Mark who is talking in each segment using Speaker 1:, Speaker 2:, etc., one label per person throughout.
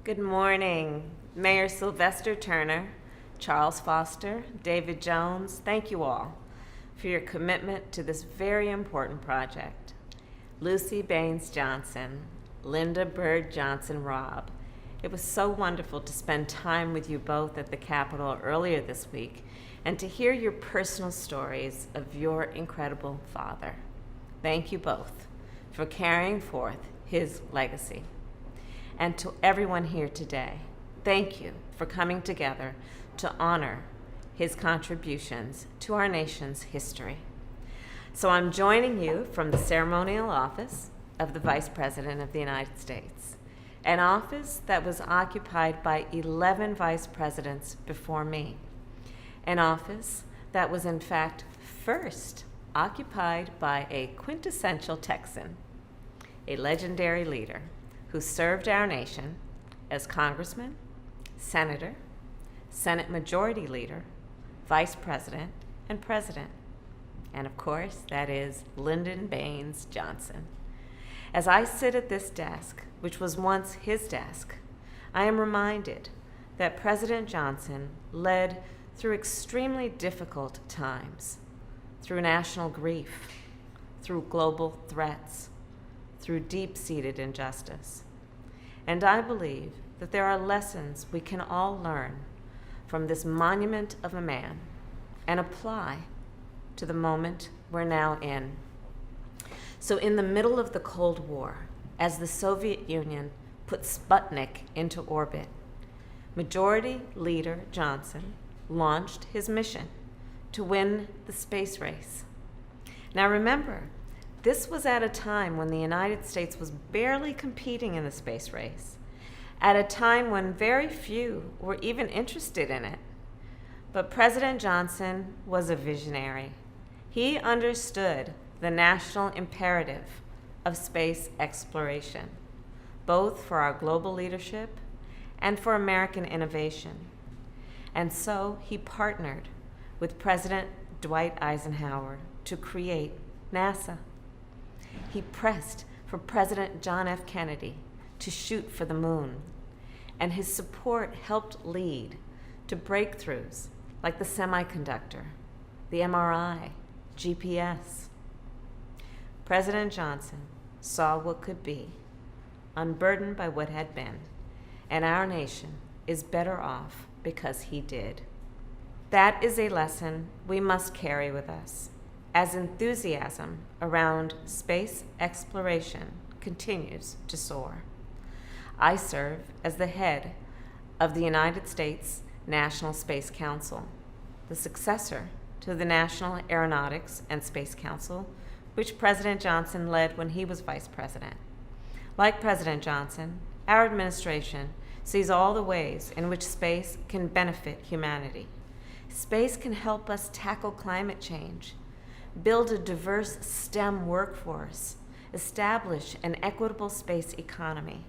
Speaker 1: Good morning, Mayor Sylvester Turner, Charles Foster, David Jones, thank you all for your commitment to this very important project. Lucy Baines Johnson, Linda Bird Johnson Robb, it was so wonderful to spend time with you both at the Capitol earlier this week and to hear your personal stories of your incredible father. Thank you both for carrying forth his legacy. And to everyone here today, thank you for coming together to honor his contributions to our nation's history. So I'm joining you from the ceremonial office of the Vice President of the United States, an office that was occupied by 11 vice presidents before me, an office that was in fact first occupied by a quintessential Texan, a legendary leader who served our nation as congressman, senator, Senate Majority Leader, Vice President, and President. And of course, that is Lyndon Baines Johnson. As I sit at this desk, which was once his desk, I am reminded that President Johnson led through extremely difficult times, through national grief, through global threats, through deep-seated injustice. And I believe that there are lessons we can all learn from this monument of a man and apply to the moment we're now in. So in the middle of the Cold War, as the Soviet Union put Sputnik into orbit, Majority Leader Johnson launched his mission to win the space race. Now remember, this was at a time when the United States was barely competing in the space race, at a time when very few were even interested in it. But President Johnson was a visionary. He understood the national imperative of space exploration, both for our global leadership and for American innovation. And so he partnered with President Dwight Eisenhower to create NASA. He pressed for President John F. Kennedy to shoot for the moon, and his support helped lead to breakthroughs like the semiconductor, the MRI, GPS. President Johnson saw what could be, unburdened by what had been, and our nation is better off because he did. That is a lesson we must carry with us as enthusiasm around space exploration continues to soar. I serve as the head of the United States National Space Council, the successor to the National Aeronautics and Space Council, which President Johnson led when he was vice president. Like President Johnson, our administration sees all the ways in which space can benefit humanity. Space can help us tackle climate change, build a diverse STEM workforce, establish an equitable space economy.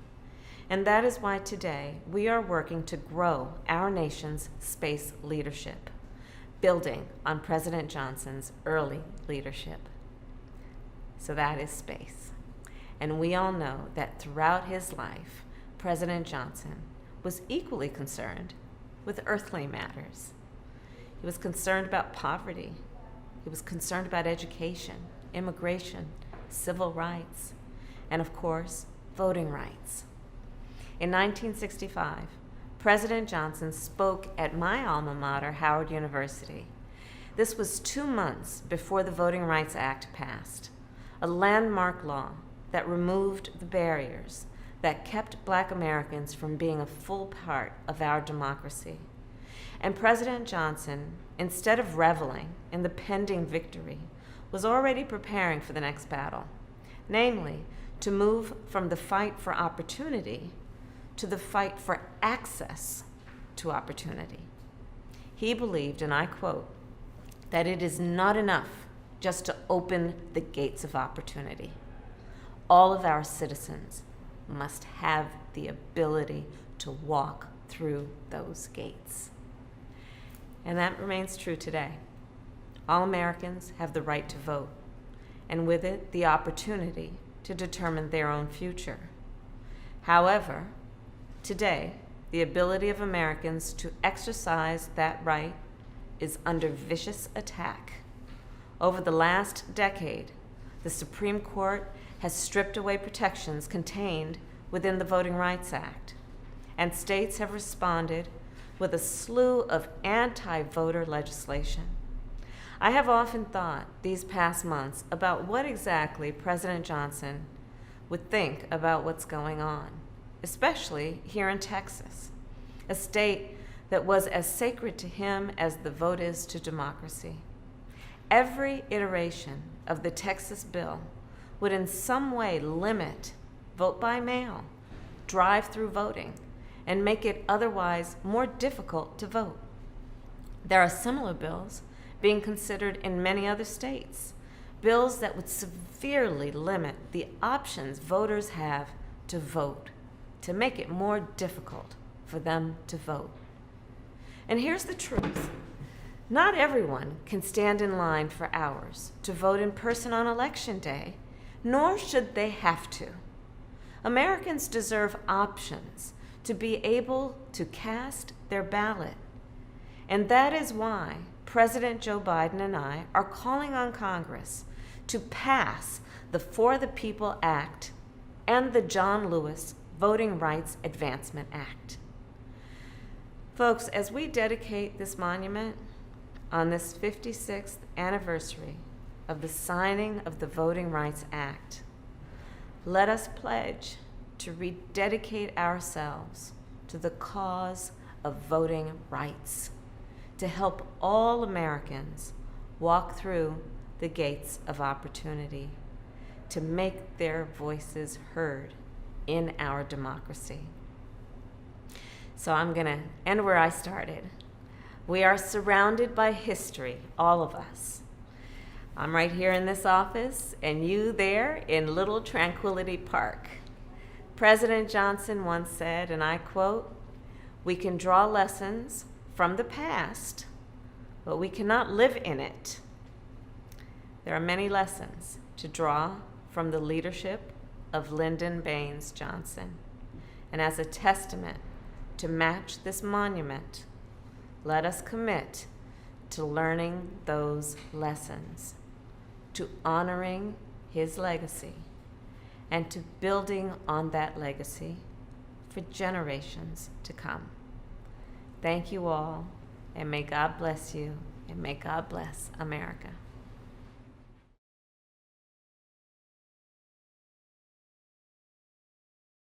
Speaker 1: And that is why today we are working to grow our nation's space leadership, building on President Johnson's early leadership. So that is space. And we all know that throughout his life, President Johnson was equally concerned with earthly matters. He was concerned about poverty. He was concerned about education, immigration, civil rights, and of course, voting rights. In 1965, President Johnson spoke at my alma mater, Howard University. This was 2 months before the Voting Rights Act passed, a landmark law that removed the barriers that kept Black Americans from being a full part of our democracy. And President Johnson, instead of reveling in the pending victory, was already preparing for the next battle, namely, to move from the fight for opportunity to the fight for access to opportunity. He believed, and I quote, that it is not enough just to open the gates of opportunity. All of our citizens must have the ability to walk through those gates. And that remains true today. All Americans have the right to vote, and with it, the opportunity to determine their own future. However, Today, the ability of Americans to exercise that right is under vicious attack. Over the last decade, the Supreme Court has stripped away protections contained within the Voting Rights Act, and states have responded with a slew of anti-voter legislation. I have often thought these past months about what exactly President Johnson would think about what's going on, especially here in Texas, a state that was as sacred to him as the vote is to democracy. Every iteration of the Texas bill would in some way limit vote by mail, drive-through voting, and make it otherwise more difficult to vote. There are similar bills being considered in many other states, bills that would severely limit the options voters have to vote, to make it more difficult for them to vote. And here's the truth. Not everyone can stand in line for hours to vote in person on Election Day, nor should they have to. Americans deserve options to be able to cast their ballot. And that is why President Joe Biden and I are calling on Congress to pass the For the People Act and the John Lewis Voting Rights Advancement Act. Folks, as we dedicate this monument on this 56th anniversary of the signing of the Voting Rights Act, let us pledge to rededicate ourselves to the cause of voting rights, to help all Americans walk through the gates of opportunity, to make their voices heard in our democracy. So I'm going to end where I started. We are surrounded by history, all of us. I'm right here in this office, and you there in Little Tranquility Park. President Johnson once said, and I quote, "We can draw lessons from the past, but we cannot live in it." There are many lessons to draw from the leadership of Lyndon B. Johnson. And as a testament to match this monument, let us commit to learning those lessons, to honoring his legacy, and to building on that legacy for generations to come. Thank you all, and may God bless you, and may God bless America.